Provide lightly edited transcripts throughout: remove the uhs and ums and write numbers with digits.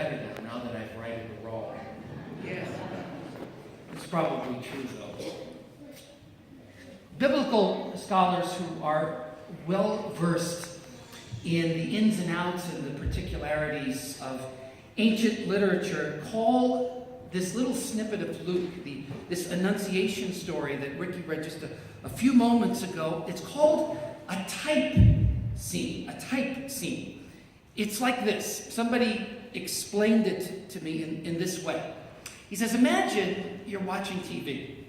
better now that I've righted the wrong. Yes. It's probably true, though. Biblical scholars who are well versed in the ins and outs and the particularities of ancient literature call this little snippet of Luke, this Annunciation story that Ricky read just a few moments ago, it's called a type scene. A type scene. It's like this. Somebody explained it to me in this way. He says, imagine you're watching TV,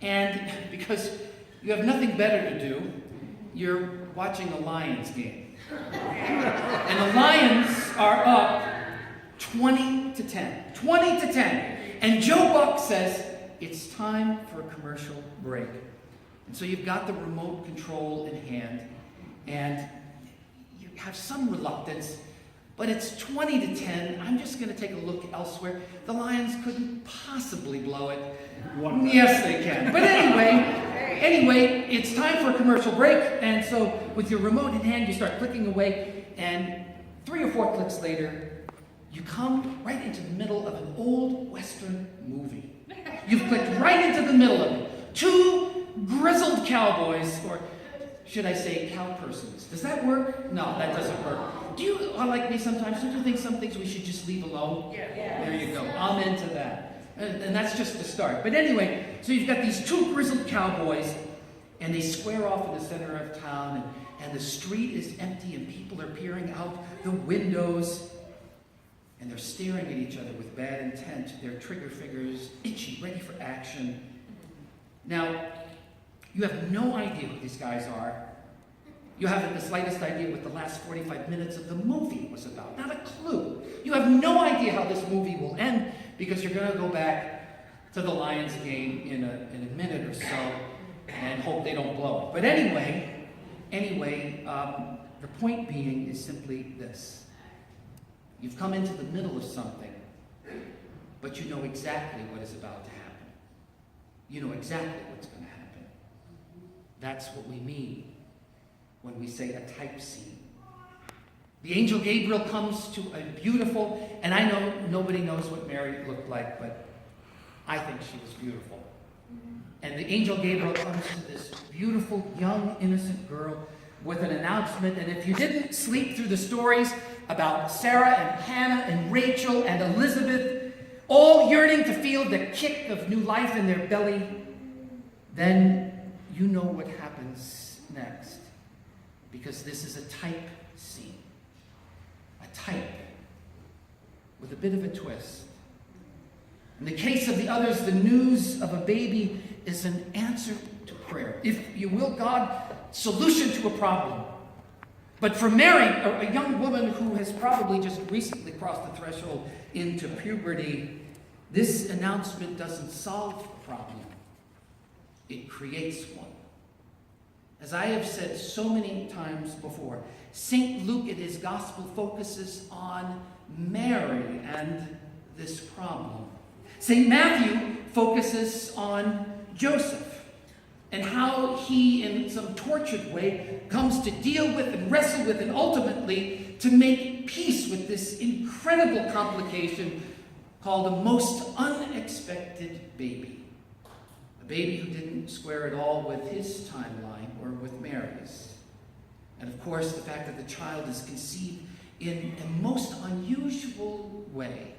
and because you have nothing better to do, you're watching a Lions game. And the Lions are up 20-10. 20-10. And Joe Buck says, it's time for a commercial break. And so you've got the remote control in hand, and you have some reluctance, but it's 20-10. I'm just going to take a look elsewhere. The Lions couldn't possibly blow it. Yes, they can. But anyway, it's time for a commercial break. And so with your remote in hand, you start clicking away. And 3 or 4 clicks later, you come right into the middle of an old Western movie. You've clicked right into the middle of it. 2 grizzled cowboys, or should I say cowpersons? Does that work? No, that doesn't work. Do you, like me sometimes, don't you think some things we should just leave alone? Yeah. There you go. I'm into that. And that's just the start. But anyway, so you've got these 2 grizzled cowboys, and they square off in the center of town, and the street is empty, and people are peering out the windows, and they're staring at each other with bad intent. Their trigger fingers itchy, ready for action. Now, you have no idea who these guys are. You haven't the slightest idea what the last 45 minutes of the movie was about. Not a clue. You have no idea how this movie will end, because you're going to go back to the Lions game in a minute or so and hope they don't blow it. But anyway, the point being is simply this. You've come into the middle of something, but you know exactly what is about to happen. You know exactly what's going to happen. That's what we mean when we say a type scene. The angel Gabriel comes to a beautiful, and I know nobody knows what Mary looked like, but I think she was beautiful. And the angel Gabriel comes to this beautiful, young, innocent girl with an announcement. And if you didn't sleep through the stories about Sarah and Hannah and Rachel and Elizabeth, all yearning to feel the kick of new life in their belly, then you know what happens next. Because this is a type scene. A type with a bit of a twist. In the case of the others, the news of a baby is an answer to prayer. If you will, God, solution to a problem. But for Mary, a young woman who has probably just recently crossed the threshold into puberty, this announcement doesn't solve the problem. It creates one. As I have said so many times before, St. Luke in his gospel focuses on Mary and this problem. St. Matthew focuses on Joseph and how he, in some tortured way, comes to deal with and wrestle with and ultimately to make peace with this incredible complication called a most unexpected baby. A baby who didn't square at all with his timeline or with Mary's. And of course, the fact that the child is conceived in a most unusual way,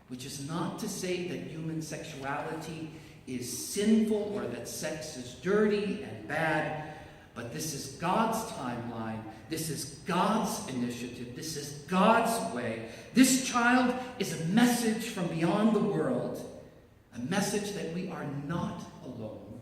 which is not to say that human sexuality is sinful or that sex is dirty and bad, but this is God's timeline. This is God's initiative. This is God's way. This child is a message from beyond the world, a message that we are not alone,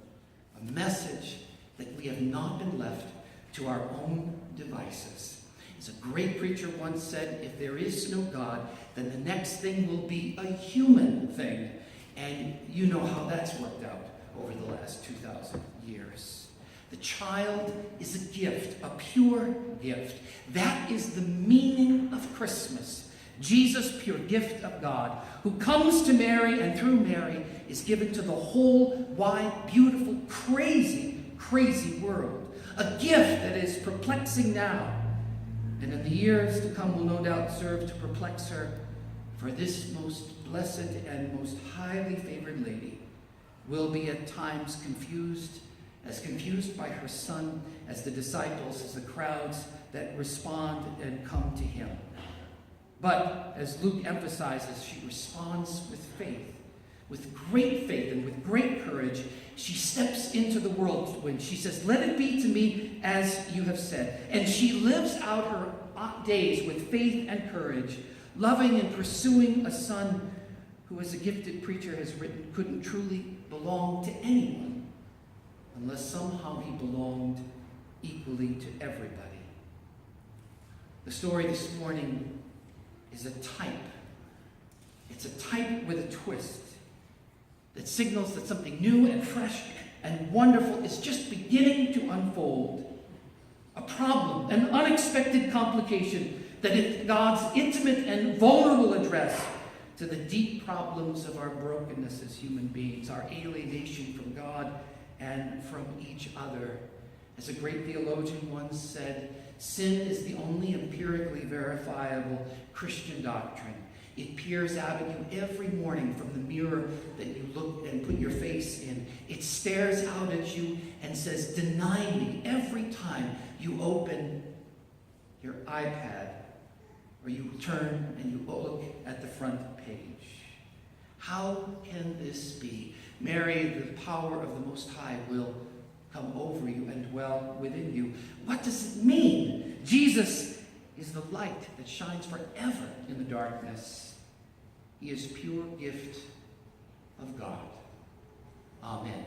a message that we have not been left to our own devices. As a great preacher once said, if there is no God, then the next thing will be a human thing. And you know how that's worked out over the last 2,000 years. The child is a gift, a pure gift. That is the meaning of Christmas. Jesus, pure gift of God, who comes to Mary and through Mary is given to the whole, wide, beautiful, crazy, crazy world. A gift that is perplexing now, and in the years to come will no doubt serve to perplex her For this most blessed and most highly favored lady will be at times confused by her Son as the disciples, as the crowds that respond and come to him. But, as Luke emphasizes, she responds with faith, with great faith and with great courage. She steps into the world when she says, "Let it be to me as you have said." And she lives out her days with faith and courage, loving and pursuing a son who, as a gifted preacher has written, couldn't truly belong to anyone unless somehow he belonged equally to everybody. The story this morning is a type. It's a type with a twist that signals that something new and fresh and wonderful is just beginning to unfold. A problem, an unexpected complication that is God's intimate and vulnerable address to the deep problems of our brokenness as human beings, our alienation from God and from each other. As a great theologian once said, sin is the only empirically verifiable Christian doctrine. It peers out at you every morning from the mirror that you look and put your face in. It stares out at you and says, "Deny me," every time you open your iPad or you turn and you look at the front page. How can this be? Mary, the power of the Most High will come over you and dwell within you. What does it mean? Jesus is the light that shines forever in the darkness. He is pure gift of God. Amen.